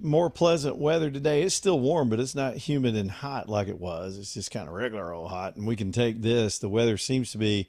more pleasant weather today. It's still warm, but it's not humid and hot like it was. It's just kind of regular old hot, and we can take this. The weather seems to be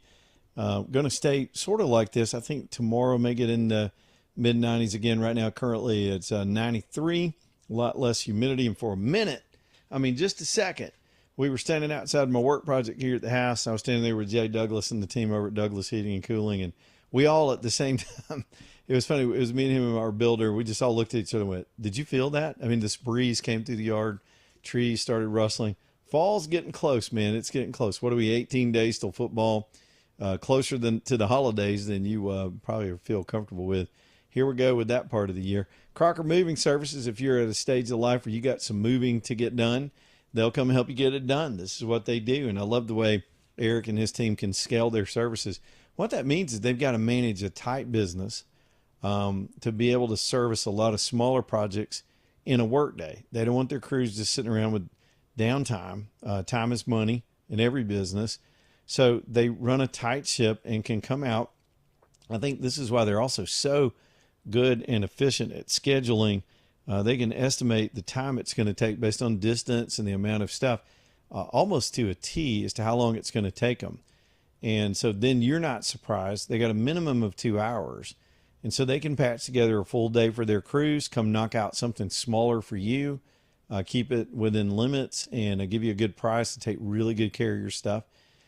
going to stay sort of like this. I think tomorrow may get in the mid 90s again. Right now, currently it's 93, a lot less humidity. And for a minute, I mean, just a second, we were standing outside my work project here at the house. I was standing there with Jay Douglas and the team over at Douglas Heating and Cooling, and we all at the same time. It was funny. It was me and him and our builder. We just all looked at each other and went, "Did you feel that?" I mean, this breeze came through the yard, trees started rustling. Fall's getting close, man. It's getting close. What are we? 18 days till football. Closer than to the holidays than you probably feel comfortable with. Here we go with that part of the year. Crocker Moving Services. If you're at a stage of life where you got some moving to get done, they'll come help you get it done. This is what they do, and I love the way Eric and his team can scale their services. What that means is they've got to manage a tight business to be able to service a lot of smaller projects in a workday. They don't want their crews just sitting around with downtime. Time is money in every business. So they run a tight ship and can come out. I think this is why they're also so good and efficient at scheduling. They can estimate the time it's going to take based on distance and the amount of stuff almost to a T as to how long it's going to take them. And so then you're not surprised. They got a minimum of 2 hours. And so they can patch together a full day for their crews, come knock out something smaller for you, keep it within limits, and give you a good price to take really good care of your stuff.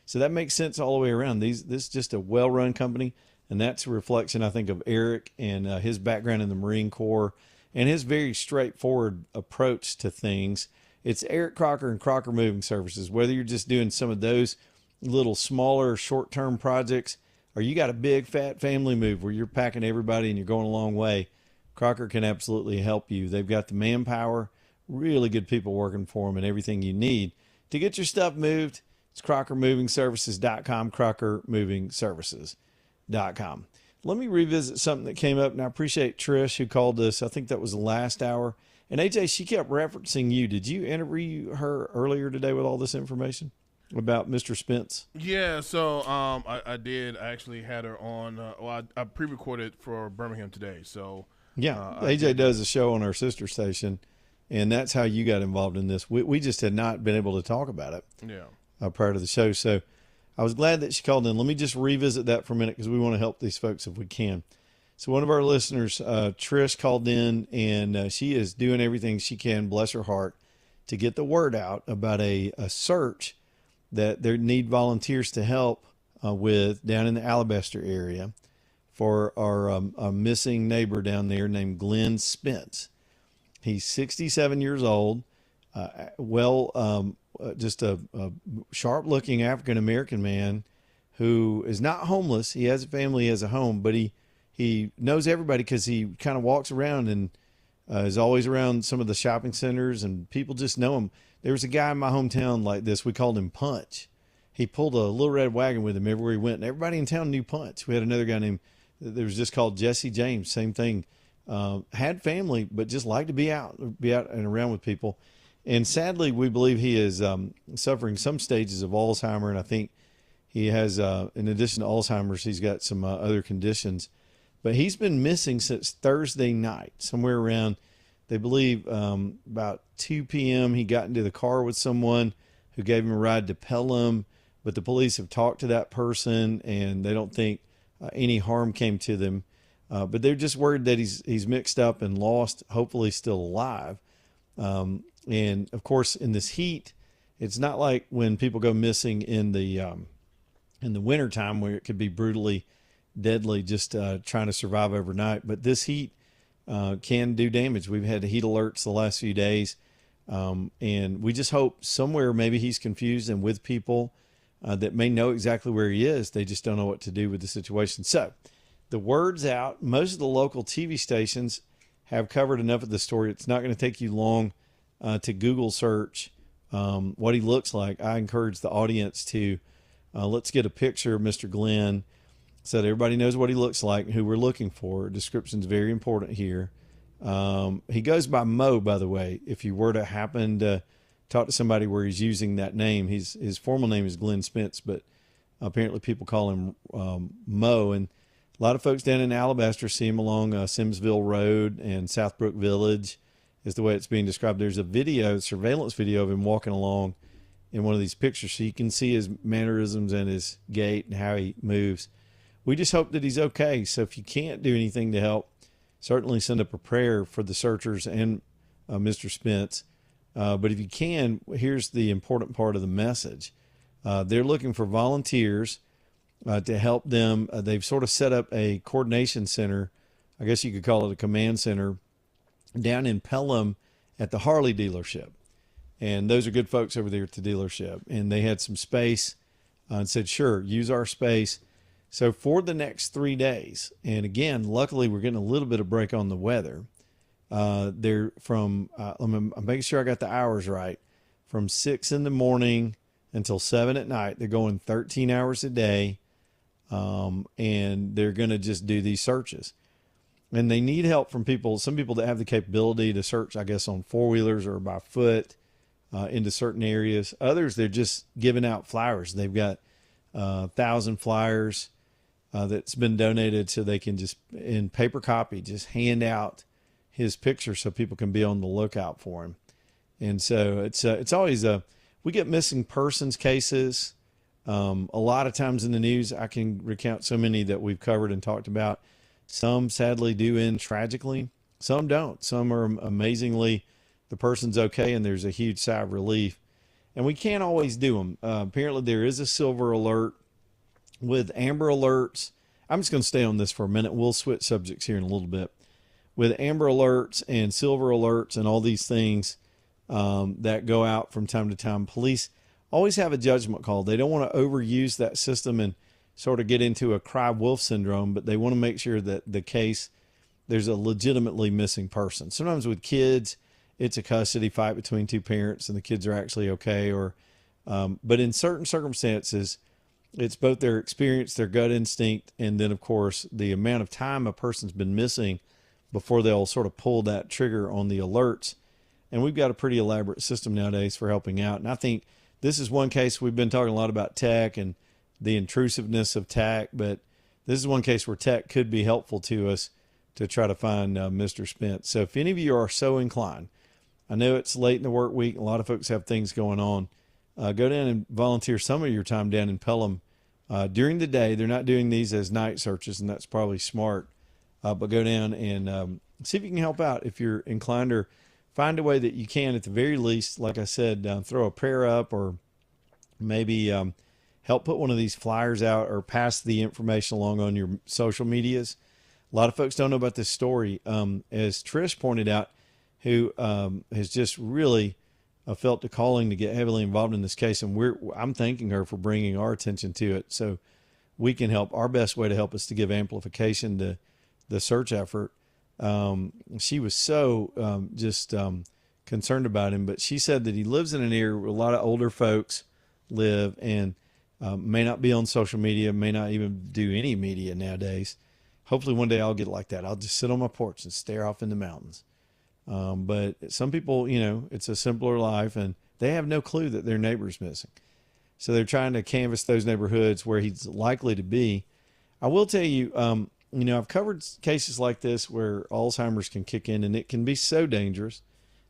So that makes sense all the way around. This is just a well-run company, and that's a reflection, I think, of Eric and his background in the Marine Corps and his very straightforward approach to things. It's Eric Crocker and Crocker Moving Services. Whether you're just doing some of those little smaller short-term projects, or you got a big fat family move where you're packing everybody and you're going a long way, Crocker can absolutely help you. They've got the manpower, really good people working for them, and everything you need to get your stuff moved. It's CrockerMovingServices.com, CrockerMovingServices.com. Let me revisit something that came up, and I appreciate Trish who called us. I think that was the last hour. And AJ, she kept referencing you. Did you interview her earlier today with all this information about Mr. Spence? Yeah, so I did. I actually had her on. I pre-recorded for Birmingham today. So yeah, AJ does a show on our sister station, and that's how you got involved in this. We just had not been able to talk about it. Yeah. Prior to the show. So I was glad that she called in. Let me just revisit that for a minute because we want to help these folks if we can. So one of our listeners, Trish, called in, and she is doing everything she can, bless her heart, to get the word out about a search that they need volunteers to help with down in the Alabaster area for our missing neighbor down there named Glenn Spence. He's 67 years old, just a sharp-looking African-American man who is not homeless. He has a family, he has a home, but he knows everybody because he kind of walks around and is always around some of the shopping centers, and people just know him. There was a guy in my hometown like this. We called him Punch. He pulled a little red wagon with him everywhere he went, and everybody in town knew Punch. We had another guy named, that was just called Jesse James, same thing. Had family, but just liked to be out and around with people. And sadly, we believe he is suffering some stages of Alzheimer, and I think he has, in addition to Alzheimer's, he's got some other conditions. But he's been missing since Thursday night, somewhere around, they believe, about 2 p.m. He got into the car with someone who gave him a ride to Pelham, but the police have talked to that person, and they don't think any harm came to them. But they're just worried that he's mixed up and lost, hopefully still alive. And of course, in this heat, it's not like when people go missing in the wintertime where it could be brutally deadly just trying to survive overnight. But this heat can do damage. We've had heat alerts the last few days. And we just hope somewhere maybe he's confused and with people that may know exactly where he is. They just don't know what to do with the situation. So the word's out. Most of the local TV stations have covered enough of the story. It's not going to take you long to Google search what he looks like. I encourage the audience to let's get a picture of Mr. Glenn so that everybody knows what he looks like and who we're looking for. Description's very important here. He goes by Mo, by the way. If you were to happen to talk to somebody where he's using that name, his formal name is Glenn Spence, but apparently people call him Mo. And a lot of folks down in Alabaster see him along Simsville Road and Southbrook Village is the way it's being described. There's a video, surveillance video of him walking along in one of these pictures, so you can see his mannerisms and his gait and how he moves. We just hope that he's okay. So if you can't do anything to help, certainly send up a prayer for the searchers and Mr. Spence. But if you can, here's the important part of the message. They're looking for volunteers to help them. They've sort of set up a coordination center. I guess you could call it a command center down in Pelham at the Harley dealership. And those are good folks over there at the dealership. And they had some space and said, sure, use our space. So for the next 3 days, and again, luckily we're getting a little bit of break on the weather. They're from, I'm making sure I got the hours right, from 6 in the morning until 7 at night. They're going 13 hours a day, and they're going to just do these searches. And they need help from people, some people that have the capability to search, I guess, on four-wheelers or by foot into certain areas. Others, they're just giving out flyers. They've got 1,000 flyers that's been donated so they can just, in paper copy, just hand out his picture so people can be on the lookout for him. And so it's always we get missing persons cases. A lot of times in the news, I can recount so many that we've covered and talked about. Some sadly do end tragically. Some don't. Some are amazingly, the person's okay and there's a huge sigh of relief. And we can't always do them. Apparently there is a silver alert with Amber Alerts. I'm just going to stay on this for a minute. We'll switch subjects here in a little bit. With Amber Alerts and Silver Alerts and all these things that go out from time to time, police always have a judgment call. They don't want to overuse that system and sort of get into a cry wolf syndrome, but they want to make sure that the case, there's a legitimately missing person. Sometimes with kids, it's a custody fight between two parents and the kids are actually okay. Or, but in certain circumstances, it's both their experience, their gut instinct, and then of course the amount of time a person's been missing before they'll sort of pull that trigger on the alerts. And we've got a pretty elaborate system nowadays for helping out. And I think this is one case we've been talking a lot about tech and the intrusiveness of tech, but this is one case where tech could be helpful to us to try to find Mr. Spence. So if any of you are so inclined, I know it's late in the work week. A lot of folks have things going on. Go down and volunteer some of your time down in Pelham during the day. They're not doing these as night searches, and that's probably smart. But go down and see if you can help out if you're inclined, or find a way that you can, at the very least, like I said, throw a prayer up, or maybe help put one of these flyers out or pass the information along on your social medias. A lot of folks don't know about this story. As Trish pointed out, who has just really felt the calling to get heavily involved in this case. And I'm thanking her for bringing our attention to it so we can help. Our best way to help is to give amplification to the search effort. She was so concerned about him, but she said that he lives in an area where a lot of older folks live and may not be on social media, may not even do any media nowadays. Hopefully one day I'll get like that. I'll just sit on my porch and stare off in the mountains. But some people, it's a simpler life and they have no clue that their neighbor's missing. So they're trying to canvass those neighborhoods where he's likely to be. I will tell you, I've covered cases like this where Alzheimer's can kick in and it can be so dangerous.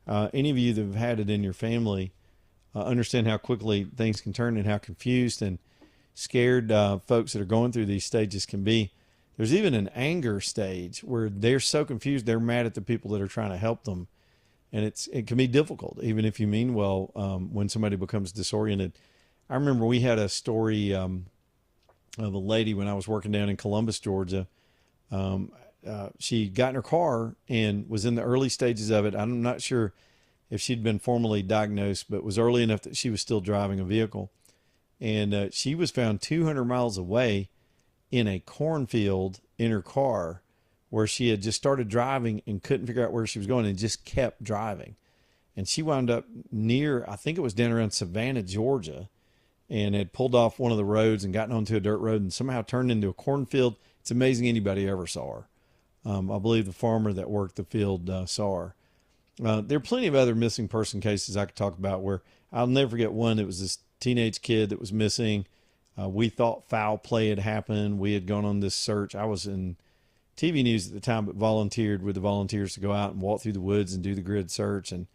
Any of you that have had it in your family understand how quickly things can turn and how confused and scared folks that are going through these stages can be. There's even an anger stage where they're so confused, they're mad at the people that are trying to help them. And it can be difficult, even if you mean well, when somebody becomes disoriented. I remember we had a story of a lady when I was working down in Columbus, Georgia. She got in her car and was in the early stages of it. I'm not sure if she'd been formally diagnosed, but was early enough that she was still driving a vehicle. And she was found 200 miles away in a cornfield in her car, where she had just started driving and couldn't figure out where she was going and just kept driving. And she wound up near, I think it was down around Savannah, Georgia, and had pulled off one of the roads and gotten onto a dirt road and somehow turned into a cornfield. It's amazing anybody ever saw her. I believe the farmer that worked the field saw her. There are plenty of other missing person cases I could talk about where I'll never forget one. It was this teenage kid that was missing. We thought foul play had happened. We had gone on this search. I was in TV news at the time, but volunteered with the volunteers to go out and walk through the woods and do the grid search. And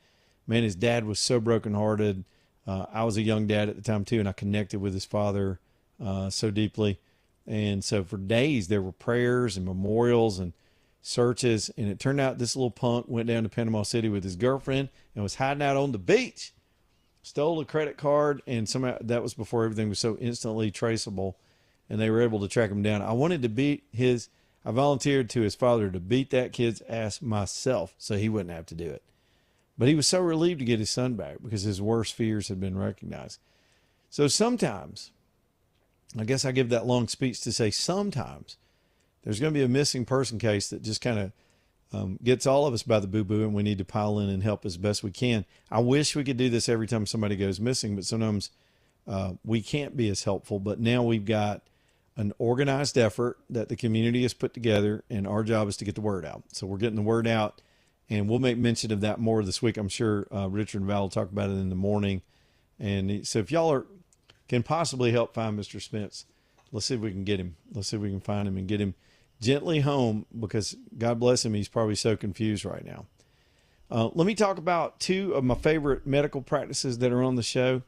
man, his dad was so brokenhearted. I was a young dad at the time too, and I connected with his father so deeply. And so for days there were prayers and memorials and searches. And it turned out this little punk went down to Panama City with his girlfriend and was hiding out on the beach. Stole a credit card, and somehow that was before everything was so instantly traceable, and they were able to track him down. I volunteered to his father to beat that kid's ass myself so he wouldn't have to do it. But he was so relieved to get his son back because his worst fears had been recognized. So sometimes, I guess I give that long speech to say sometimes there's going to be a missing person case that just kind of gets all of us by the boo-boo, and we need to pile in and help as best we can. I wish we could do this every time somebody goes missing, but sometimes we can't be as helpful. But now we've got an organized effort that the community has put together, and our job is to get the word out. So we're getting the word out, and we'll make mention of that more this week. I'm sure Richard and Val will talk about it in the morning. And so if y'all can possibly help find Mr. Spence, let's see if we can get him. Let's see if we can find him and get him gently home, because God bless him, he's probably so confused right now. Let me talk about two of my favorite medical practices that are on the show.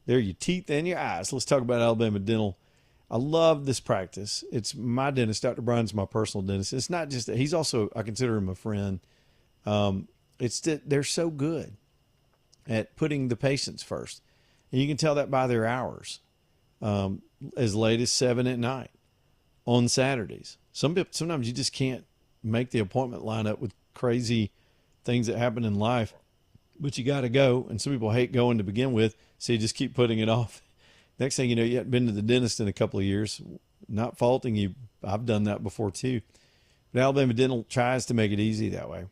They're your teeth and your eyes. Let's talk about Alabama Dental. I love this practice. It's my dentist. Dr. Bryan's my personal dentist. It's not just that. He's also, I consider him a friend. It's that they're so good at putting the patients first. And you can tell that by their hours, as late as 7 at night on Saturdays. Sometimes you just can't make the appointment line up with crazy things that happen in life, but you got to go. And some people hate going to begin with, so you just keep putting it off. Next thing you know, you haven't been to the dentist in a couple of years. Not faulting you. I've done that before too. But Alabama Dental tries to make it easy that way.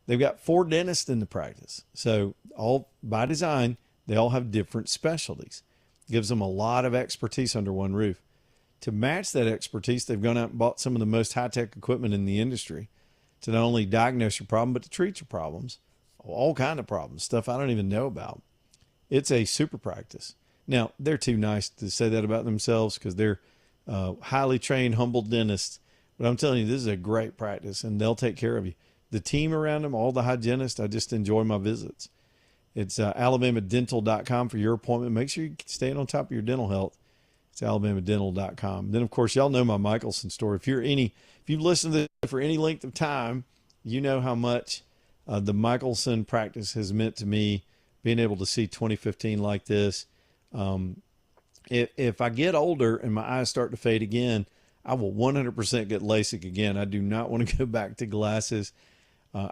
They've got 4 dentists in the practice. So all by design, they all have different specialties. It gives them a lot of expertise under one roof. To match that expertise, they've gone out and bought some of the most high-tech equipment in the industry to not only diagnose your problem, but to treat your problems. All kind of problems, stuff I don't even know about. It's a super practice. Now, they're too nice to say that about themselves because they're highly trained, humble dentists. But I'm telling you, this is a great practice, and they'll take care of you. The team around them, all the hygienists, I just enjoy my visits. It's alabamadental.com for your appointment. Make sure you're staying on top of your dental health. It's alabamadental.com. Then, of course, y'all know my Michelson story. If you've listened to this for any length of time, you know how much the Michelson practice has meant to me, being able to see 2015 like this. If I get older and my eyes start to fade again, I will 100% get LASIK again. I do not want to go back to glasses.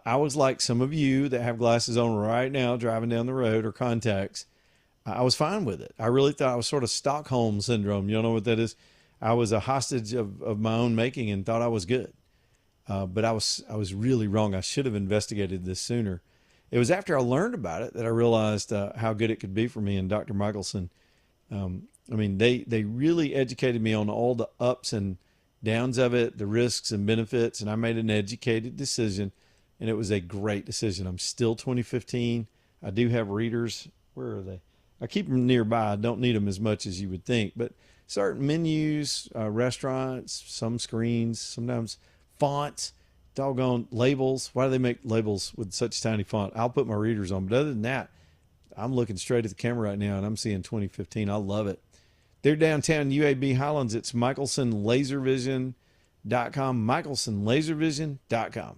I was like some of you that have glasses on right now driving down the road, or contacts. I was fine with it. I really thought I was sort of Stockholm syndrome. You know what that is? I was a hostage of my own making and thought I was good. But I was really wrong. I should have investigated this sooner. It was after I learned about it that I realized how good it could be for me. And Dr. Michelson, they really educated me on all the ups and downs of it, the risks and benefits, and I made an educated decision, and it was a great decision. I'm still 2015. I do have readers. Where are they? I keep them nearby. I don't need them as much as you would think, but certain menus, restaurants, some screens, sometimes fonts, doggone labels. Why do they make labels with such tiny font? I'll put my readers on, but other than that, I'm looking straight at the camera right now and I'm seeing 2015. I love it. They're downtown UAB Highlands. It's MichelsonLaserVision.com, MichelsonLaserVision.com.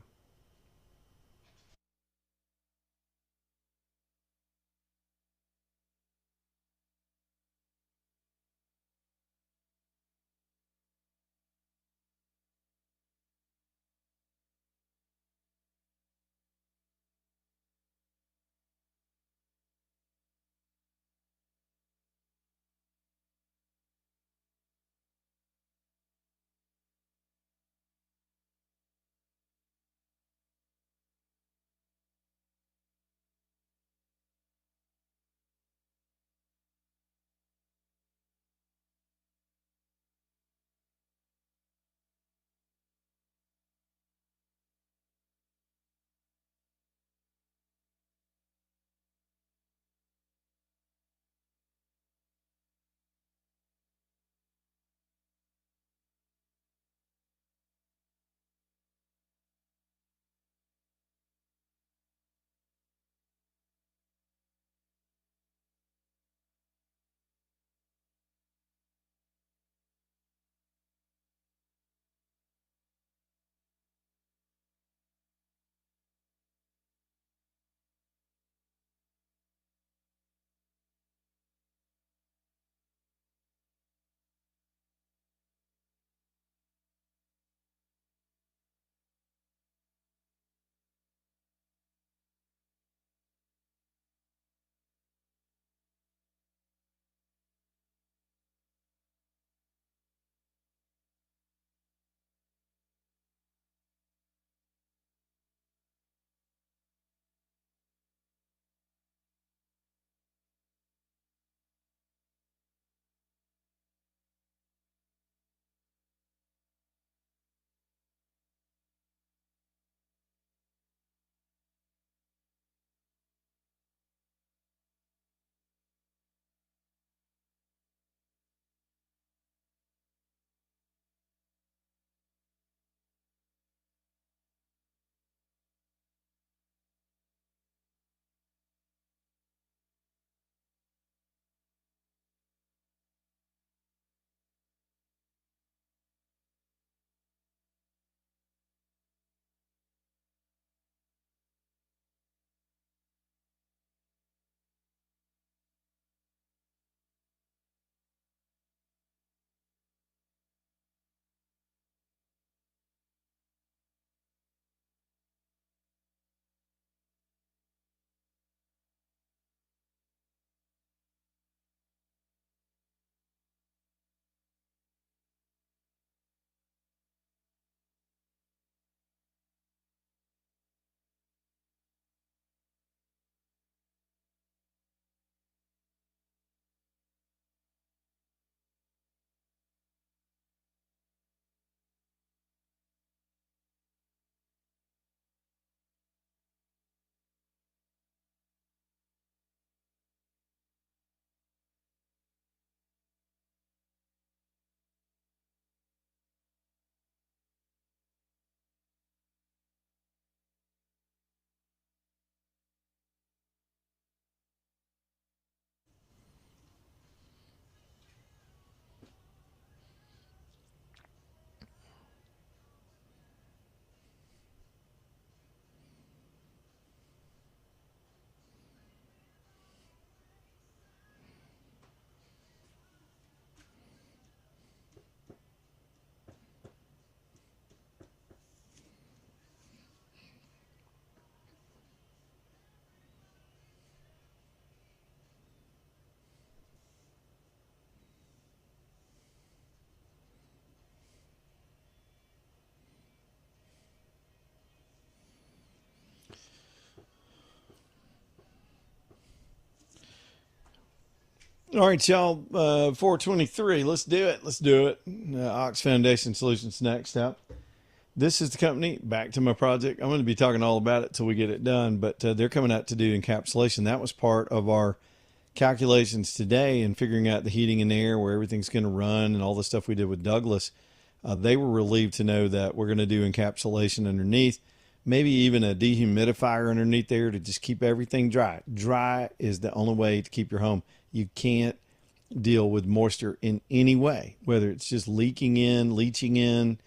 All right, y'all. 423. Let's do it. Let's do it. Ox Foundation Solutions next up. This is the company. Back to my project. I'm going to be talking all about it till we get it done, but they're coming out to do encapsulation. That was part of our calculations today and figuring out the heating and air, where everything's going to run, and all the stuff we did with Douglas. They were relieved to know that we're going to do encapsulation underneath, maybe even a dehumidifier underneath there to just keep everything dry. Dry is the only way to keep your home. You can't deal with moisture in any way, whether it's just leaking in, leaching in,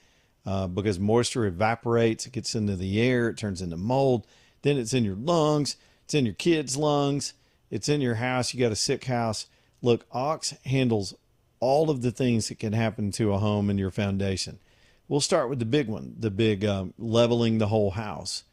because moisture evaporates, it gets into the air, it turns into mold, then it's in your lungs, it's in your kids' lungs, it's in your house. You got a sick house. Look, Ox handles all of the things that can happen to a home and your foundation. We'll start with the big one, the big leveling the whole house.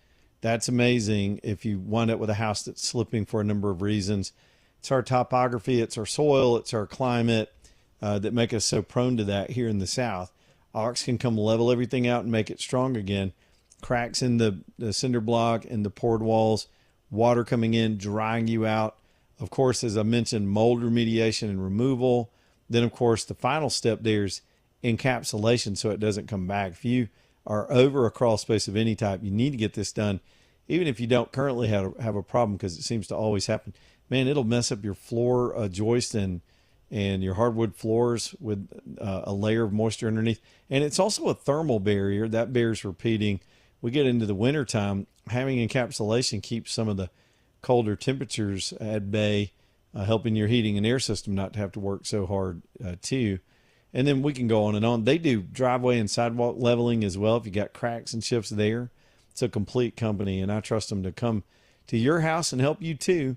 That's amazing if you wind up with a house that's slipping for a number of reasons. It's our topography, it's our soil, it's our climate that make us so prone to that here in the South. Ox can come level everything out and make it strong again. Cracks in the cinder block and the poured walls, water coming in, drying you out. Of course, as I mentioned, mold remediation and removal. Then, of course, the final step there is encapsulation so it doesn't come back. If you are over a crawl space of any type, you need to get this done, even if you don't currently have a problem, because it seems to always happen. Man, it'll mess up your floor joist and your hardwood floors with a layer of moisture underneath. And it's also a thermal barrier. That bears repeating. We get into the wintertime, having encapsulation keeps some of the colder temperatures at bay, helping your heating and air system not to have to work so hard too. And then we can go on and on. They do driveway and sidewalk leveling as well. If you got cracks and chips there, it's a complete company, and I trust them to come to your house and help you too.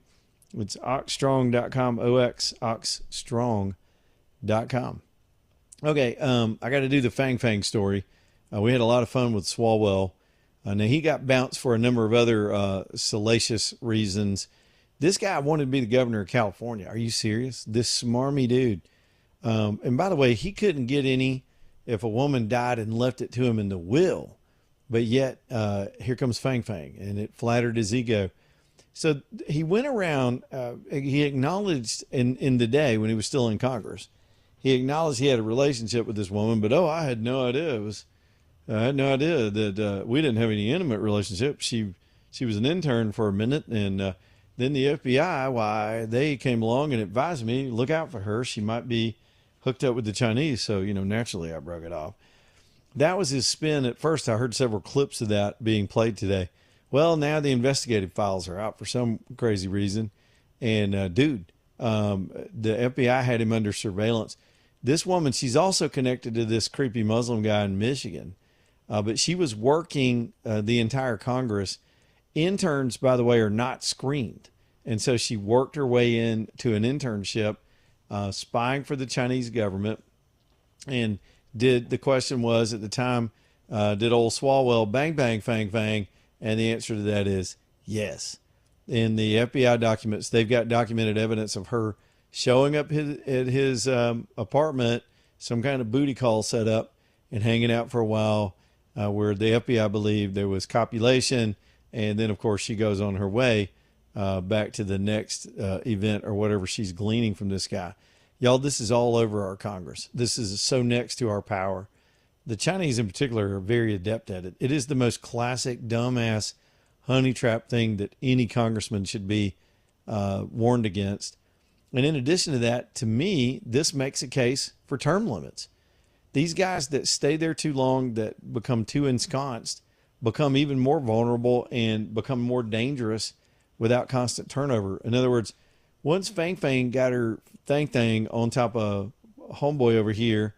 It's oxstrong.com, oxstrong.com. Okay, I got to do the Fang Fang story. We had a lot of fun with Swalwell. Now, he got bounced for a number of other salacious reasons. This guy wanted to be the governor of California. Are you serious? This smarmy dude. And by the way, he couldn't get any if a woman died and left it to him in the will. But yet, here comes Fang Fang, and it flattered his ego. So he went around, he acknowledged in the day when he was still in Congress, he acknowledged he had a relationship with this woman, but I had no idea. I had no idea that we didn't have any intimate relationship. She was an intern for a minute, and then the FBI, why, they came along and advised me, look out for her. She might be hooked up with the Chinese. So, naturally I broke it off. That was his spin at first. I heard several clips of that being played today. Well, now the investigative files are out for some crazy reason. And the FBI had him under surveillance. This woman, she's also connected to this creepy Muslim guy in Michigan. But she was working the entire Congress. Interns, by the way, are not screened. And so she worked her way into an internship, spying for the Chinese government. And the question was at the time, did old Swalwell bang, bang, fang, fang? And the answer to that is yes. In the FBI documents, they've got documented evidence of her showing up at his apartment, some kind of booty call set up, and hanging out for a while, where the FBI believed there was copulation. And then, of course, she goes on her way back to the next event or whatever she's gleaning from this guy. Y'all, this is all over our Congress. This is so next to our power. The Chinese in particular are very adept at it. It is the most classic dumbass honey trap thing that any congressman should be warned against. And in addition to that, to me, this makes a case for term limits. These guys that stay there too long, that become too ensconced, become even more vulnerable and become more dangerous without constant turnover. In other words, once Fang Fang got her thing on top of homeboy over here,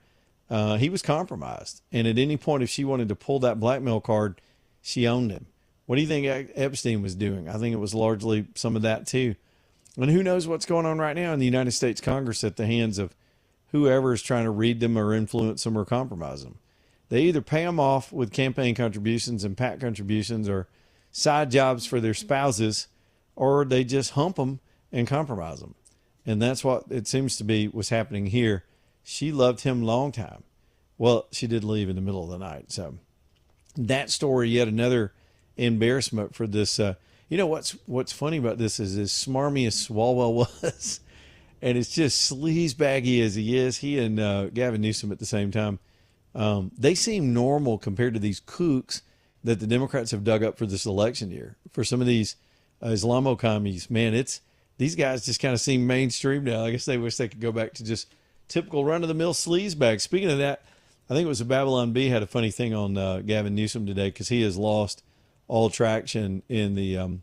he was compromised. And at any point, if she wanted to pull that blackmail card, she owned him. What do you think Epstein was doing? I think it was largely some of that too. And who knows what's going on right now in the United States Congress at the hands of whoever is trying to read them or influence them or compromise them. They either pay them off with campaign contributions and PAC contributions or side jobs for their spouses, or they just hump them and compromise them. And that's what it seems to be was happening here. She loved him long time. Well, she did leave in the middle of the night. So that story, yet another embarrassment for this. What's funny about this is as smarmy as Swalwell was, And it's just sleazebaggy as he is. He and Gavin Newsom at the same time. They seem normal compared to these kooks that the Democrats have dug up for this election year. For some of these Islamo commies, man, these guys just kind of seem mainstream now. I guess they wish they could go back to just typical run of the mill sleazebags. Speaking of that, I think it was a Babylon Bee had a funny thing on Gavin Newsom today because he has lost all traction in the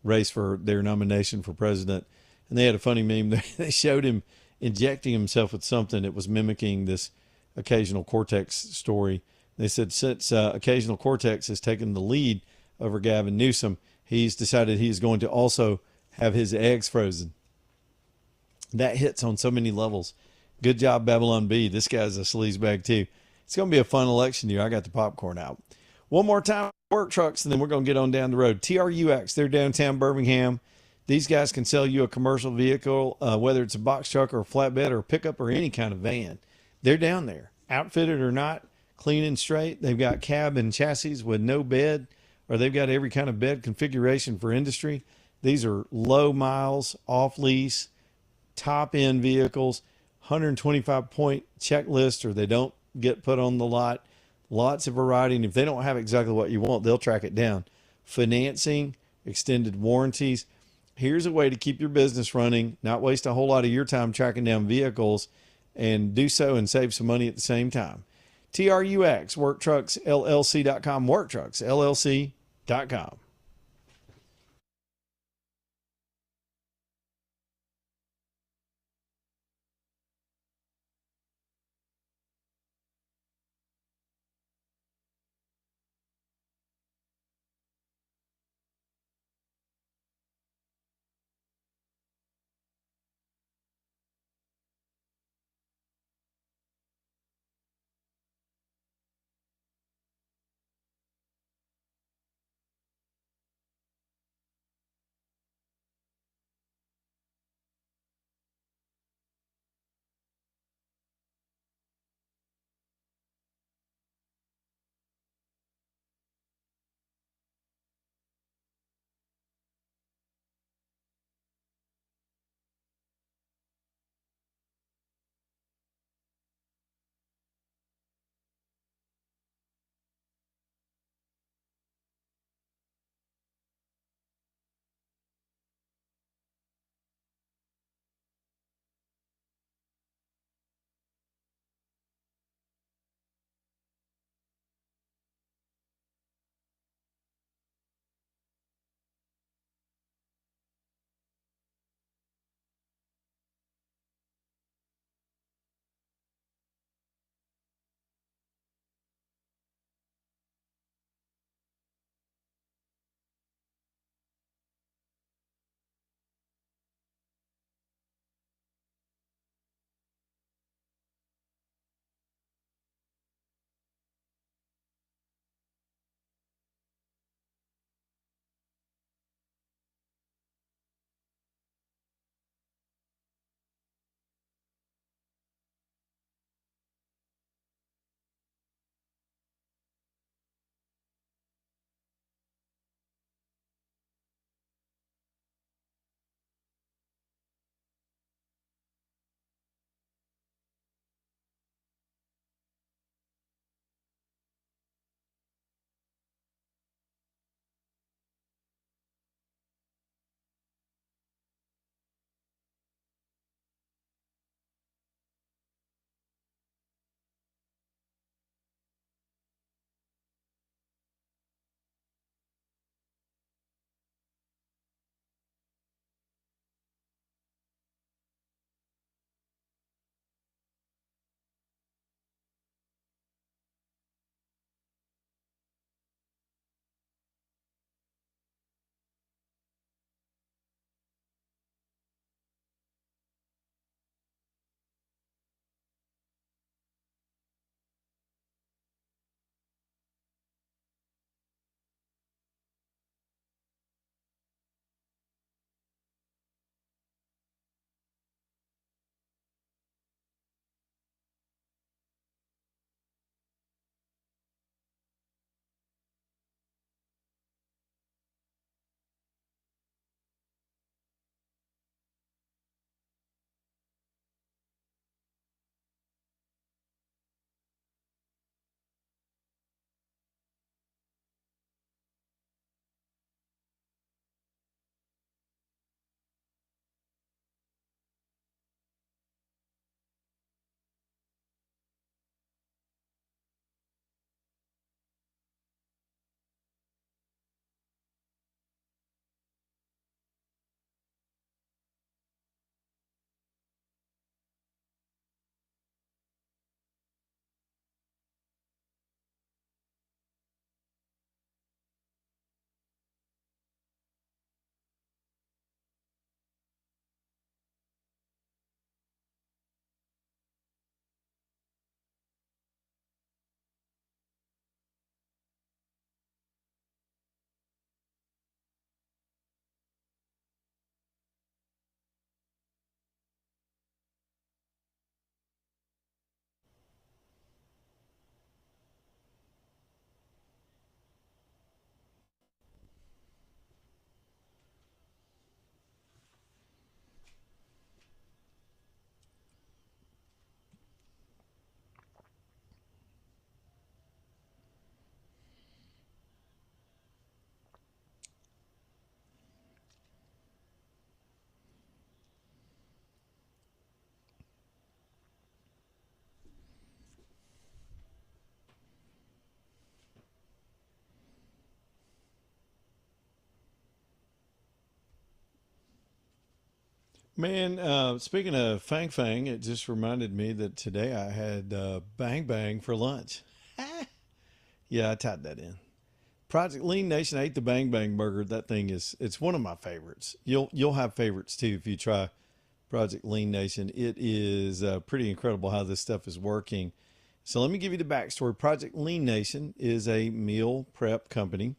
race for their nomination for president. And they had a funny meme. They showed him injecting himself with something that was mimicking this Occasional Cortex story. They said since Occasional Cortex has taken the lead over Gavin Newsom, he's decided he's going to also have his eggs frozen. That hits on so many levels. Good job, Babylon Bee. This guy's a sleazebag too. It's going to be a fun election year. I got the popcorn out. One more time, work trucks, and then we're going to get on down the road. TRUX, they're downtown Birmingham. These guys can sell you a commercial vehicle, whether it's a box truck or a flatbed or a pickup or any kind of van. They're down there, outfitted or not, clean and straight. They've got cab and chassis with no bed, or they've got every kind of bed configuration for industry. These are low miles, off lease, top end vehicles, 125-point checklist, or they don't get put on the lot. Lots of variety, and if they don't have exactly what you want, they'll track it down. Financing, extended warranties. Here's a way to keep your business running, not waste a whole lot of your time tracking down vehicles, and do so and save some money at the same time. TRUX, WorkTrucksLLC.com, WorkTrucksLLC.com. Man, speaking of Fang Fang, it just reminded me that today I had Bang Bang for lunch. Yeah, I tied that in. Project Lean Nation, I ate the Bang Bang burger. That thing it's one of my favorites. You'll have favorites too if you try Project Lean Nation. It is pretty incredible how this stuff is working. So let me give you the backstory. Project Lean Nation is a meal prep company.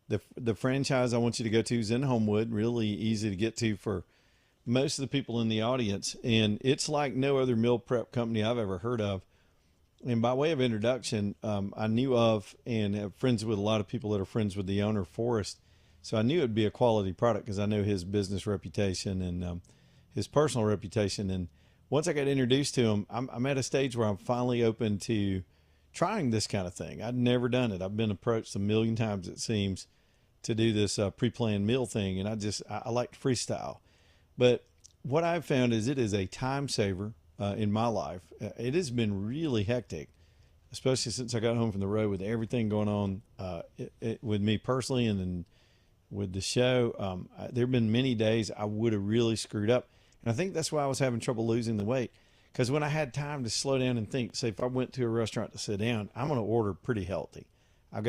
The franchise I want you to go to is in Homewood, really easy to get to for most of the people in the audience. And it's like no other meal prep company I've ever heard of. And by way of introduction, I knew of and have friends with a lot of people that are friends with the owner, Forrest. So I knew it'd be a quality product because I know his business reputation and his personal reputation. And once I got introduced to him, I'm at a stage where I'm finally open to trying this kind of thing. I'd never done it. I've been approached a million times, it seems, to do this pre-planned meal thing. And I like to freestyle. But what I've found is it is a time saver in my life. It has been really hectic, especially since I got home from the road with everything going on with me personally and then with the show. There have been many days I would have really screwed up. And I think that's why I was having trouble losing the weight. Because when I had time to slow down and think, say if I went to a restaurant to sit down, I'm going to order pretty healthy. I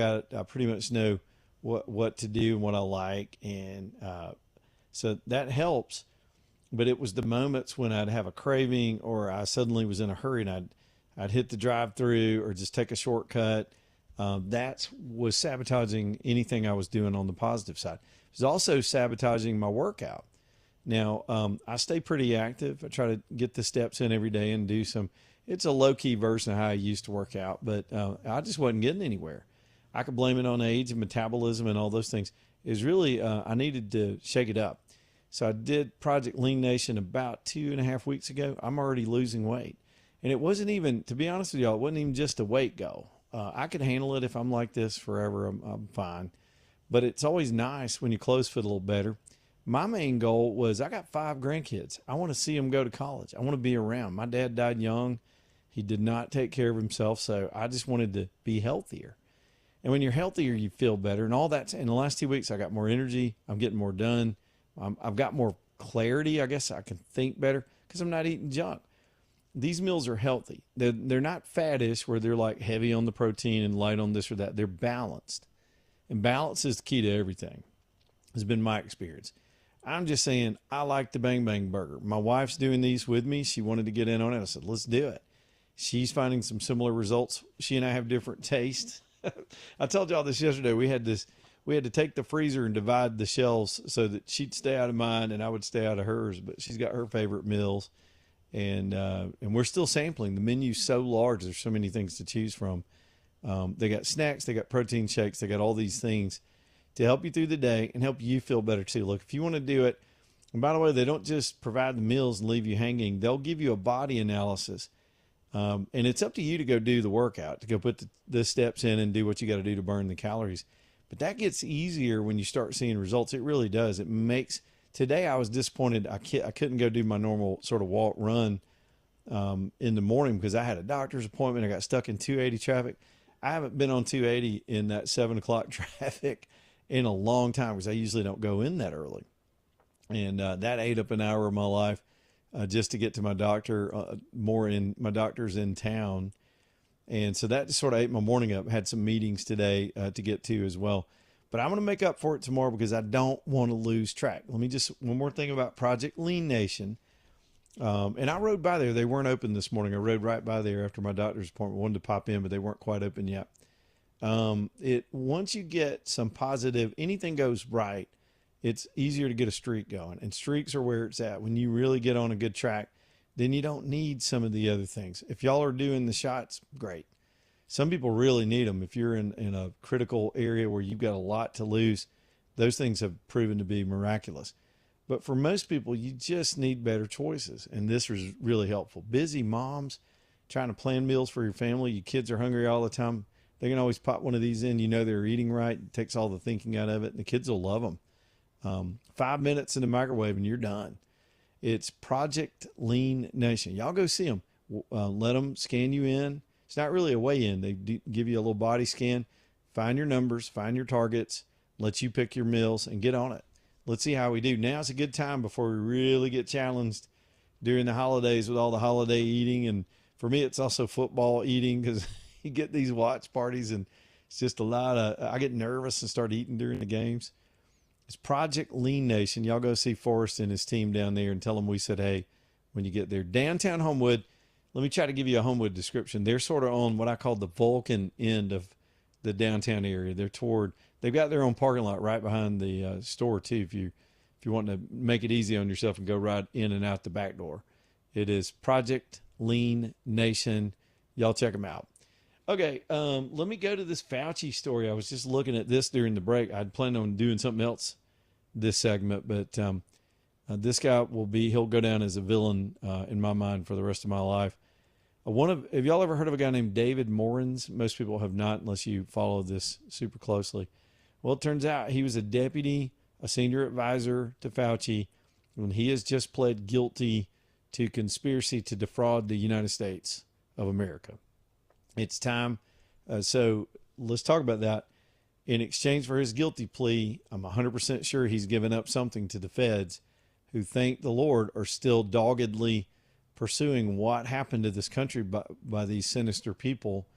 pretty much know what to do and what I like. And so that helps. But it was the moments when I'd have a craving or I suddenly was in a hurry and I'd hit the drive-through or just take a shortcut. That was sabotaging anything I was doing on the positive side. It was also sabotaging my workout. Now, I stay pretty active. I try to get the steps in every day and do some. It's a low-key version of how I used to work out, but I just wasn't getting anywhere. I could blame it on age and metabolism and all those things. Is really I needed to shake it up. So I did Project Lean Nation about 2.5 weeks ago. I'm already losing weight. And it wasn't even, to be honest with y'all, it wasn't even just a weight goal. I could handle it if I'm like this forever. I'm fine. But it's always nice when you close fit a little better. My main goal was I got 5 grandkids. I want to see them go to college. I want to be around. My dad died young. He did not take care of himself. So I just wanted to be healthier. And when you're healthier, you feel better. And all that. In the last 2 weeks, I got more energy. I'm getting more done. I've got more clarity. I guess I can think better because I'm not eating junk. These meals are healthy. They're not fattish where they're like heavy on the protein and light on this or that. They're balanced. And balance is the key to everything. Has been my experience. I'm just saying I like the Bang Bang burger. My wife's doing these with me. She wanted to get in on it. I said, let's do it. She's finding some similar results. She and I have different tastes. I told y'all this yesterday. We had to take the freezer and divide the shelves so that she'd stay out of mine and I would stay out of hers. But she's got her favorite meals, and we're still sampling. The menu's so large; there's so many things to choose from. They got snacks, they got protein shakes, they got all these things to help you through the day and help you feel better too. Look, if you want to do it, and by the way, they don't just provide the meals and leave you hanging. They'll give you a body analysis. And it's up to you to go do the workout, to go put the steps in and do what you got to do to burn the calories. But that gets easier when you start seeing results. It really does. It makes, today I was disappointed. I couldn't go do my normal sort of walk run in the morning because I had a doctor's appointment. I got stuck in 280 traffic. I haven't been on 280 in that 7 o'clock traffic in a long time because I usually don't go in that early. And that ate up an hour of my life just to get to my doctor, my doctor's in town. And so that just sort of ate my morning up. Had some meetings today to get to as well. But I'm going to make up for it tomorrow because I don't want to lose track. Let me just, one more thing about Project Lean Nation. And I rode by there. They weren't open this morning. I rode right by there after my doctor's appointment. Wanted to pop in, but they weren't quite open yet. Once you get some positive, anything goes right, it's easier to get a streak going. And streaks are where it's at. When you really get on a good track, then you don't need some of the other things. If y'all are doing the shots, great. Some people really need them. If you're in a critical area where you've got a lot to lose, those things have proven to be miraculous. But for most people, you just need better choices. And this was really helpful. Busy moms trying to plan meals for your family. Your kids are hungry all the time. They can always pop one of these in. You know they're eating right. It takes all the thinking out of it. And the kids will love them. 5 minutes in the microwave and you're done. It's Project Lean Nation. Y'all go see them. Let them scan you in. It's not really a weigh-in. They give you a little body scan. Find your numbers. Find your targets. Let you pick your meals and get on it. let's see how we do. Now's a good time before we really get challenged during the holidays with all the holiday eating. And for me, it's also football eating because you get these watch parties and it's just a lot of, I get nervous and start eating during the games. It's Project Lean Nation. Y'all go see Forrest and his team down there and tell them we said, hey, when you get there. Downtown Homewood, let me try to give you a Homewood description. They're sort of on what I call the Vulcan end of the downtown area. They've got their own parking lot right behind the store too. If you want to make it easy on yourself and go right in and out the back door, it is Project Lean Nation. Y'all check them out. Okay, let me go to this Fauci story. I was just looking at this during the break. I'd planned on doing something else this segment, but this guy he'll go down as a villain in my mind for the rest of my life. Have y'all ever heard of a guy named David Morins? Most people have not unless you follow this super closely. Well, it turns out he was a senior advisor to Fauci, and he has just pled guilty to conspiracy to defraud the United States of America. It's time. So let's talk about that. In exchange for his guilty plea, I'm 100% sure he's given up something to the feds, who, thank the Lord, are still doggedly pursuing what happened to this country by these sinister people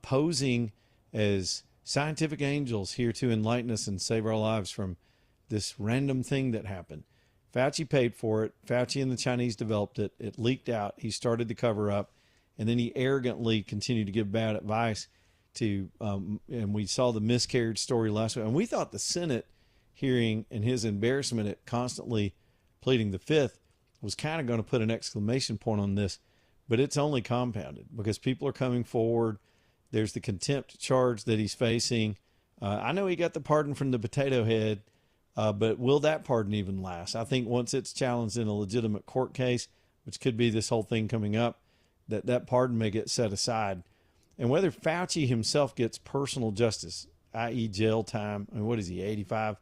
posing as scientific angels here to enlighten us and save our lives from this random thing that happened. Fauci paid for it. Fauci and the Chinese developed it. It leaked out. He started to cover up, and then he arrogantly continued to give bad advice to, and we saw the miscarriage story last week. And we thought the Senate hearing and his embarrassment at constantly pleading the fifth was kind of going to put an exclamation point on this, but it's only compounded because people are coming forward. There's the contempt charge that he's facing. I know he got the pardon from the potato head, but will that pardon even last? I think once it's challenged in a legitimate court case, which could be this whole thing coming up, that pardon may get set aside. And whether Fauci himself gets personal justice, i.e. jail time, I mean, what is he, 85,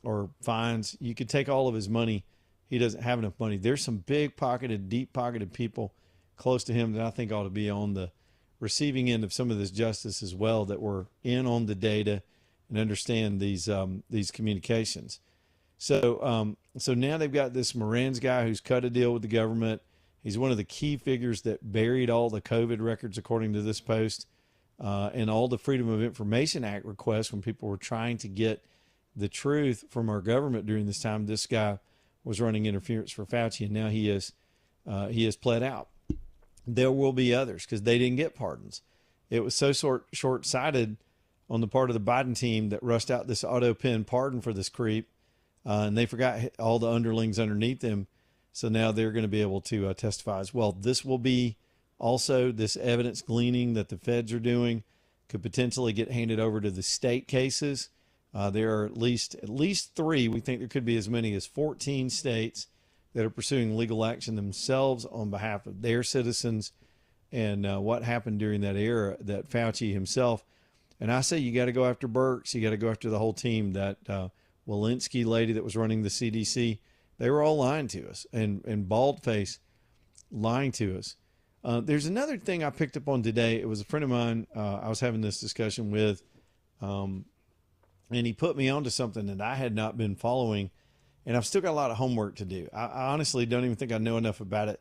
or fines, you could take all of his money. He doesn't have enough money. There's some big-pocketed, deep-pocketed people close to him that I think ought to be on the receiving end of some of this justice as well, that were in on the data and understand these communications. So now they've got this Moran's guy who's cut a deal with the government. He's one of the key figures that buried all the COVID records, according to this post, and all the Freedom of Information Act requests when people were trying to get the truth from our government during this time. This guy was running interference for Fauci, and now he has pled out. There will be others because they didn't get pardons. It was so short-sighted on the part of the Biden team that rushed out this auto pen pardon for this creep, and they forgot all the underlings underneath them. So now they're going to be able to testify as well. This will be also this evidence gleaning that the feds are doing could potentially get handed over to the state cases. There are at least 3. We think there could be as many as 14 states that are pursuing legal action themselves on behalf of their citizens. And what happened during that era, that Fauci himself, and I say you got to go after Birx, you got to go after the whole team. That Walensky lady that was running the CDC, they were all lying to us, and bald-faced lying to us. There's another thing I picked up on today. It was a friend of mine I was having this discussion with, and he put me onto something that I had not been following, and I've still got a lot of homework to do. I honestly don't even think I know enough about it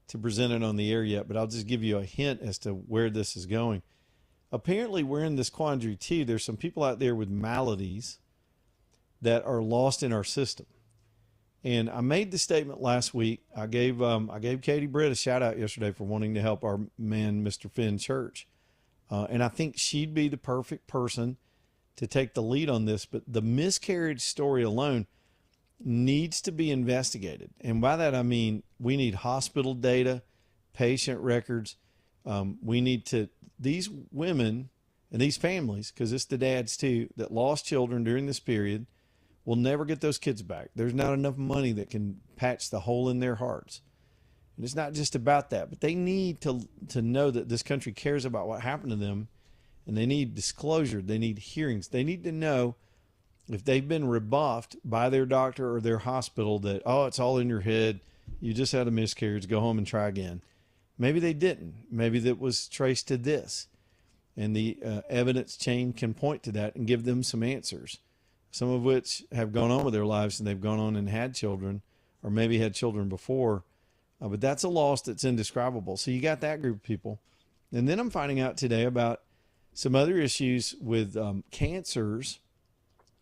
to present it on the air yet, but I'll just give you a hint as to where this is going. Apparently, we're in this quandary too. There's some people out there with maladies that are lost in our system. And I made the statement last week. I gave Katie Britt a shout out yesterday for wanting to help our man, Mr. Finn Church. And I think she'd be the perfect person to take the lead on this. But the miscarriage story alone needs to be investigated. And by that, I mean, we need hospital data, patient records. We need to, these women and these families, because it's the dads too, that lost children during this period, will never get those kids back. There's not enough money that can patch the hole in their hearts. And it's not just about that, but they need to know that this country cares about what happened to them, and they need disclosure. They need hearings. They need to know if they've been rebuffed by their doctor or their hospital that, oh, it's all in your head. You just had a miscarriage. Go home and try again. Maybe they didn't. Maybe that was traced to this. And the evidence chain can point to that and give them some answers. some of which have gone on with their lives and they've gone on and had children, or maybe had children before. But that's a loss that's indescribable. So you got that group of people. And then I'm finding out today about some other issues with cancers.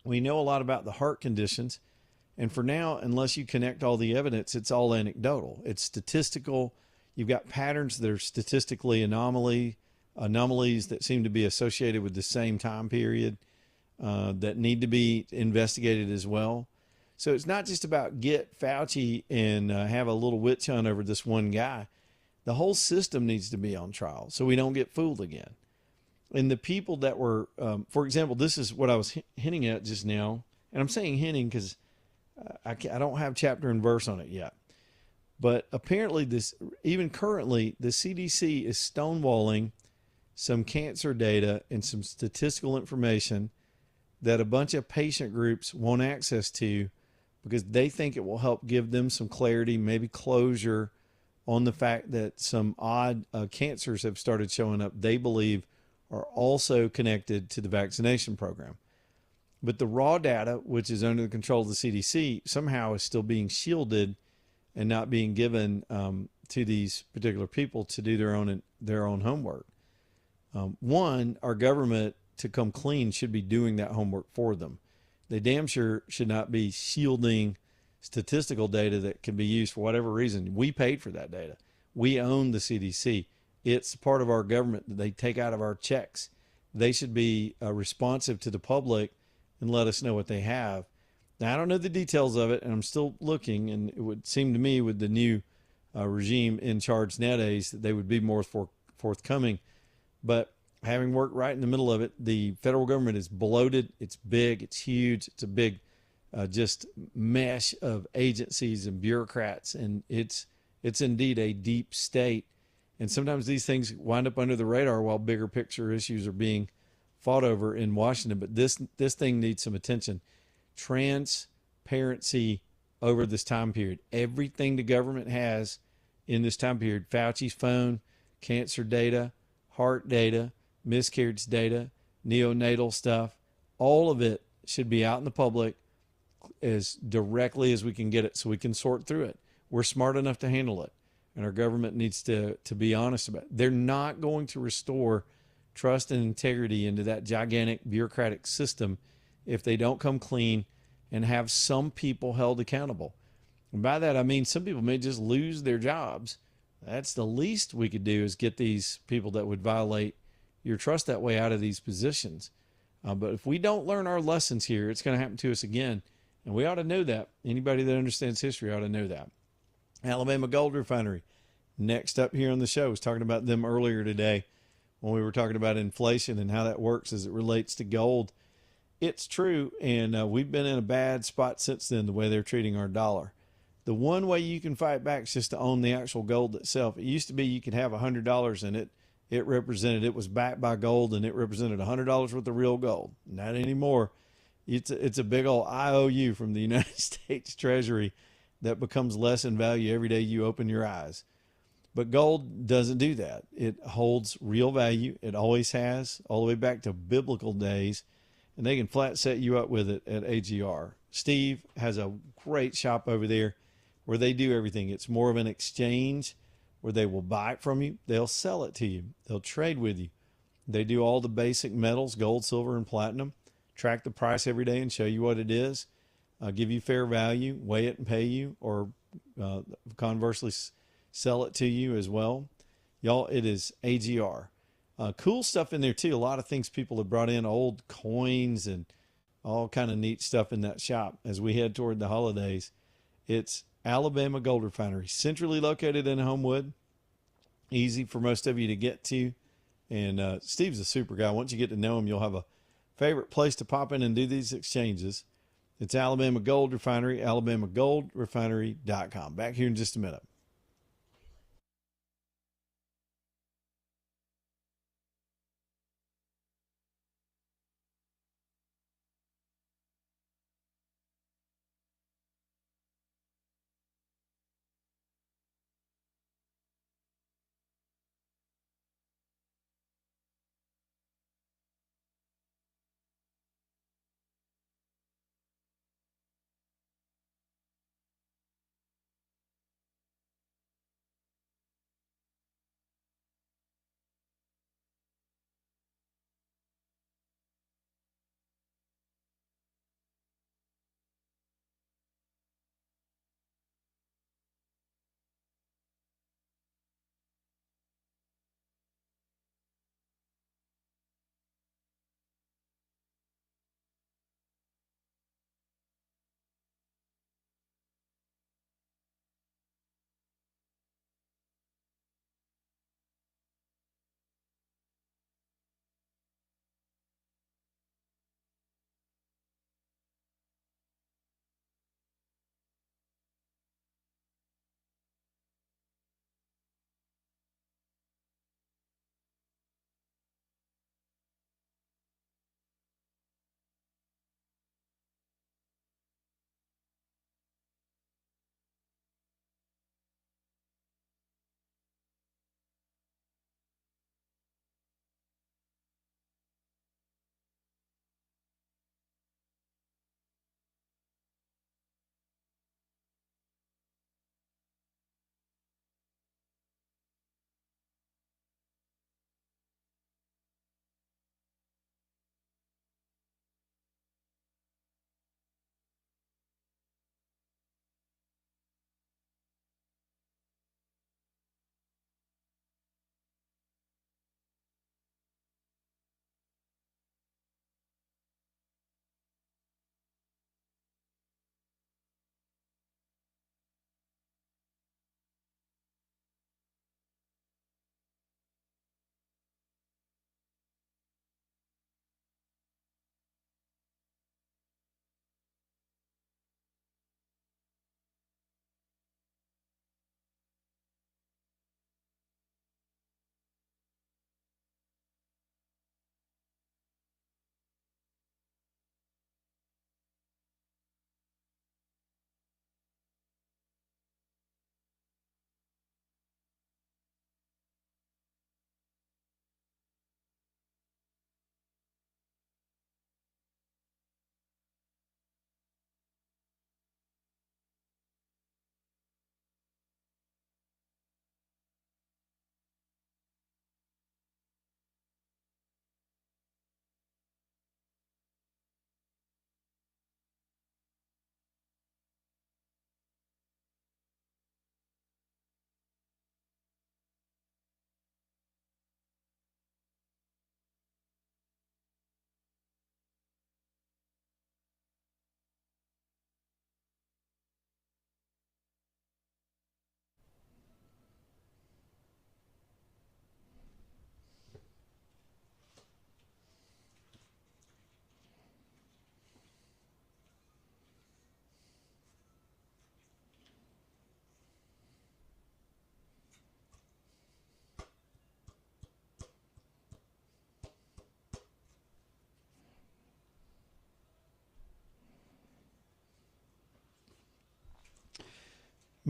We know a lot about the heart conditions. And for now, unless you connect all the evidence, it's all anecdotal. It's statistical. You've got patterns that are statistically anomalies that seem to be associated with the same time period that need to be investigated as well. So it's not just about get Fauci and have a little witch hunt over this one guy. The whole system needs to be on trial so we don't get fooled again. And the people that were, for example, this is what I was hinting at just now. And I'm saying hinting because I don't have chapter and verse on it yet. But apparently even currently, the CDC is stonewalling some cancer data and some statistical information that a bunch of patient groups want access to because they think it will help give them some clarity, maybe closure on the fact that some odd cancers have started showing up they believe are also connected to the vaccination program. But the raw data, which is under the control of the CDC, somehow is still being shielded and not being given to these particular people to do their own homework. One, our government, to come clean, should be doing that homework for them. They damn sure should not be shielding statistical data that can be used for whatever reason. We paid for that data. We own the CDC. It's part of our government that they take out of our checks. They should be responsive to the public and let us know what they have. Now, I don't know the details of it, and I'm still looking, and it would seem to me with the new regime in charge nowadays that they would be more forthcoming. But having worked right in the middle of it, the federal government is bloated. It's big. It's huge. It's a big just mesh of agencies and bureaucrats, and it's indeed a deep state. And sometimes these things wind up under the radar while bigger picture issues are being fought over in Washington. But this thing needs some attention. Transparency over this time period. Everything the government has in this time period, Fauci's phone, cancer data, heart data, miscarriage data, neonatal stuff, all of it should be out in the public as directly as we can get it so we can sort through it. We're smart enough to handle it, and our government needs to be honest about it. They're not going to restore trust and integrity into that gigantic bureaucratic system if they don't come clean and have some people held accountable. And by that, I mean some people may just lose their jobs. That's the least we could do is get these people that would violate your trust that way out of these positions. But if we don't learn our lessons here, it's going to happen to us again. And we ought to know that. Anybody that understands history ought to know that. Alabama Gold Refinery, next up here on the show, was talking about them earlier today when we were talking about inflation and how that works as it relates to gold. It's true, and we've been in a bad spot since then, the way they're treating our dollar. The one way you can fight back is just to own the actual gold itself. It used to be you could have $100 in it. It was backed by gold, and it represented $100 worth of real gold. Not anymore. It's a big old IOU from the United States Treasury that becomes less in value every day you open your eyes. But gold doesn't do that. It holds real value. It always has, all the way back to biblical days. And they can flat set you up with it at AGR. Steve has a great shop over there where they do everything. It's more of an exchange where they will buy it from you. They'll sell it to you. They'll trade with you. They do all the basic metals, gold, silver, and platinum. Track the price every day and show you what it is. Give you fair value, weigh it and pay you, or conversely sell it to you as well. Y'all, it is AGR. Cool stuff in there too. A lot of things people have brought in, old coins and all kind of neat stuff in that shop as we head toward the holidays. It's Alabama Gold Refinery, centrally located in Homewood. Easy for most of you to get to. And Steve's a super guy. Once you get to know him, you'll have a favorite place to pop in and do these exchanges. It's Alabama Gold Refinery, alabamagoldrefinery.com. Back here in just a minute.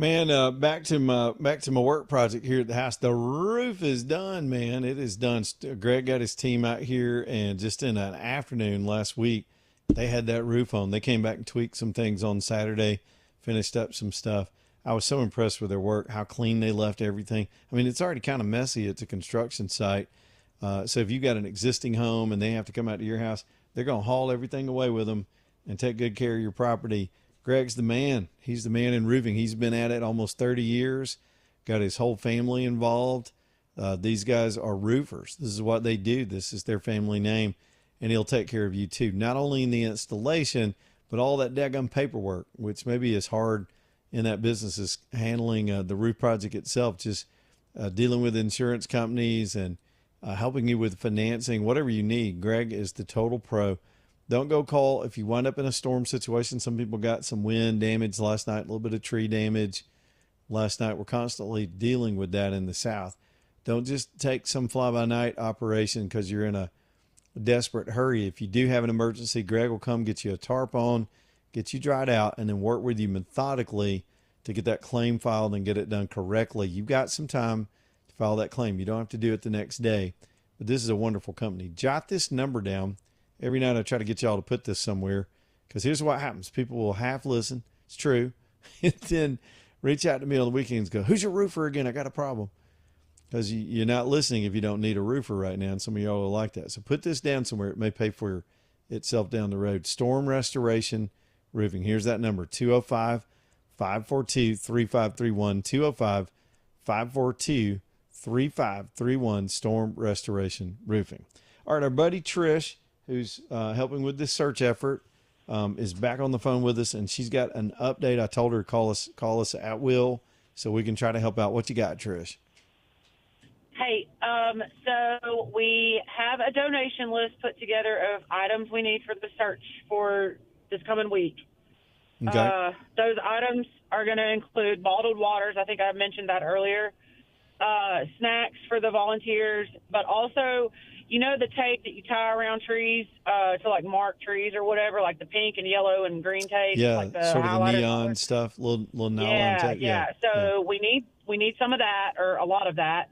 Man, back to my work project here at the house. The roof is done, man. It is done. Greg got his team out here, and just in an afternoon last week, they had that roof on. They came back and tweaked some things on Saturday, finished up some stuff. I was so impressed with their work, how clean they left everything. I mean, it's already kind of messy. It's a construction site. So if you got an existing home and they have to come out to your house, they're going to haul everything away with them and take good care of your property. Greg's the man. He's the man in roofing. He's been at it almost 30 years, got his whole family involved. These guys are roofers. This is what they do. This is their family name, and he'll take care of you too. Not only in the installation, but all that daggum paperwork, which maybe is hard in that business, is handling the roof project itself, just dealing with insurance companies and helping you with financing, whatever you need. Greg is the total pro. Don't go call if you wind up in a storm situation. Some people got some wind damage last night, a little bit of tree damage last night. We're constantly dealing with that in the South. Don't just take some fly-by-night operation because you're in a desperate hurry. If you do have an emergency, Greg will come get you a tarp on, get you dried out, and then work with you methodically to get that claim filed and get it done correctly. You've got some time to file that claim. You don't have to do it the next day. But this is a wonderful company. Jot this number down. Every night I try to get y'all to put this somewhere, because here's what happens. People will half listen. It's true. And then reach out to me on the weekends, go, who's your roofer again? I got a problem. Because you're not listening if you don't need a roofer right now, and some of y'all will like that. So put this down somewhere. It may pay for itself down the road. Storm Restoration Roofing. Here's that number, 205-542-3531, 205-542-3531, Storm Restoration Roofing. All right, our buddy Trish, who's helping with this search effort, is back on the phone with us, and she's got an update. I told her to call us at will so we can try to help out. What you got, Trish? Hey, so we have a donation list put together of items we need for the search for this coming week. Okay. Those items are going to include bottled waters. I think I mentioned that earlier. Snacks for the volunteers, but also, you know, the tape that you tie around trees to like mark trees or whatever, like the pink and yellow and green tape. Yeah, like the sort of the highlighter neon color. stuff, little nylon tape. Yeah. So we need some of that, or a lot of that.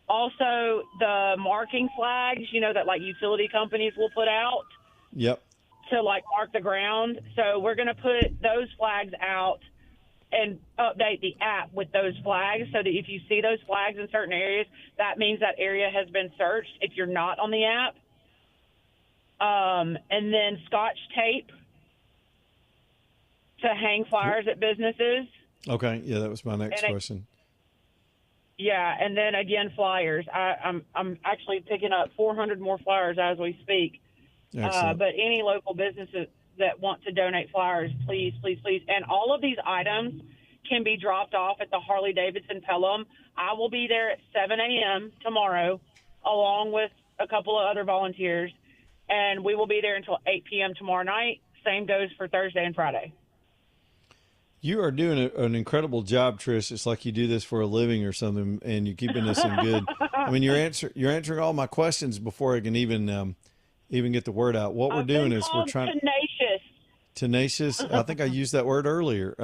Also, the marking flags, you know, that like utility companies will put out Yep. to like mark the ground. So we're going to put those flags out and update the app with those flags, so that if you see those flags in certain areas, that means that area has been searched if you're not on the app. And then Scotch tape to hang flyers at businesses. Okay. Yeah, that was my next question. Yeah, and then again, flyers. I'm actually picking up 400 more flyers as we speak. Excellent. But any local businesses that want to donate flyers, please, please, please. And all of these items can be dropped off at the Harley-Davidson Pelham. I will be there at 7 a.m. tomorrow, along with a couple of other volunteers, and we will be there until 8 p.m. tomorrow night. Same goes for Thursday and Friday. You are doing an incredible job, Trish. It's like you do this for a living or something, and you're keeping us in good. I mean, you're answering all my questions before I can even get the word out. What we're doing is we're trying tenacious. I think I used that word earlier.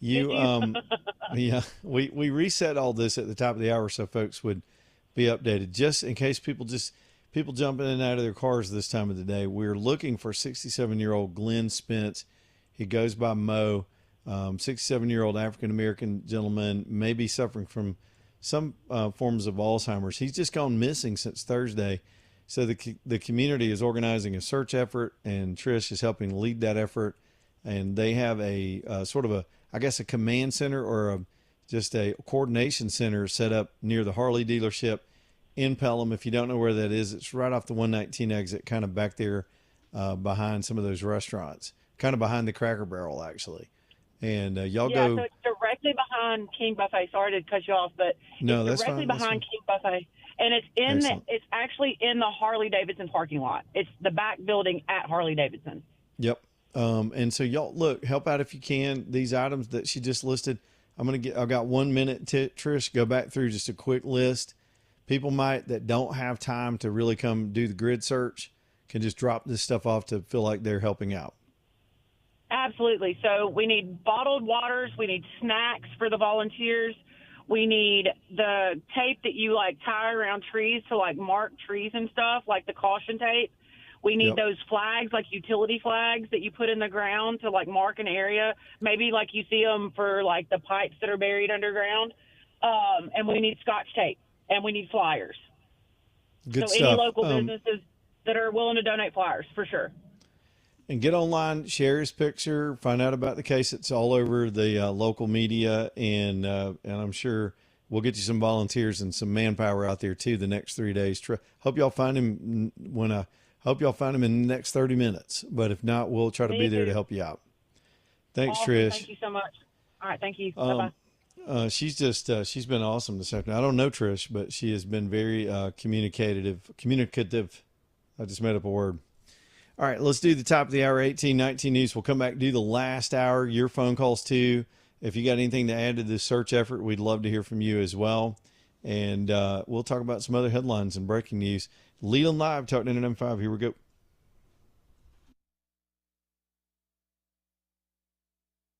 Yeah, we reset all this at the top of the hour so folks would be updated, just in case people jump in and out of their cars this time of the day. We're looking for 67-year-old Glenn Spence. He goes by Mo. 67-year-old African-American gentleman, may be suffering from some forms of Alzheimer's. He's just gone missing since Thursday. So the community is organizing a search effort, and Trish is helping lead that effort. And they have a sort of a command center, or just a coordination center set up near the Harley dealership in Pelham. If you don't know where that is, it's right off the 119 exit, kind of back there behind some of those restaurants, kind of behind the Cracker Barrel, actually. And y'all go. So it's directly behind King Buffet. Sorry to cut you off, but no, it's that's directly fine. behind King Buffet, and it's Excellent. it's actually in the Harley Davidson parking lot. It's the back building at Harley Davidson. Yep. And so y'all look, help out if you can. These items that she just listed, I've got 1 minute to Trish, go back through just a quick list. People that don't have time to really come do the grid search can just drop this stuff off to feel like they're helping out. Absolutely. So we need bottled waters. We need snacks for the volunteers. We need the tape that you like tie around trees to like mark trees and stuff, like the caution tape. We need Yep. those flags, like utility flags that you put in the ground to like mark an area. Maybe like you see them for like the pipes that are buried underground. And we need Scotch tape and we need flyers. Good so stuff. any local businesses that are willing to donate flyers, for sure. And get online, share his picture, find out about the case. It's all over the local media, and I'm sure we'll get you some volunteers and some manpower out there too the next 3 days. Hope y'all find him hope y'all find him in the next 30 minutes. But if not, we'll try to be there to help you out. Thanks, Awesome. Trish. Thank you so much. All right, thank you. Bye-bye. She's been awesome this afternoon. I don't know Trish, but she has been very communicative. I just made up a word. All right, let's do the top of the hour, 1819 news. We'll come back and do the last hour, your phone calls too. If you got anything to add to this search effort, we'd love to hear from you as well. And we'll talk about some other headlines and breaking news. Leland Live, Talk 99.5. Here we go.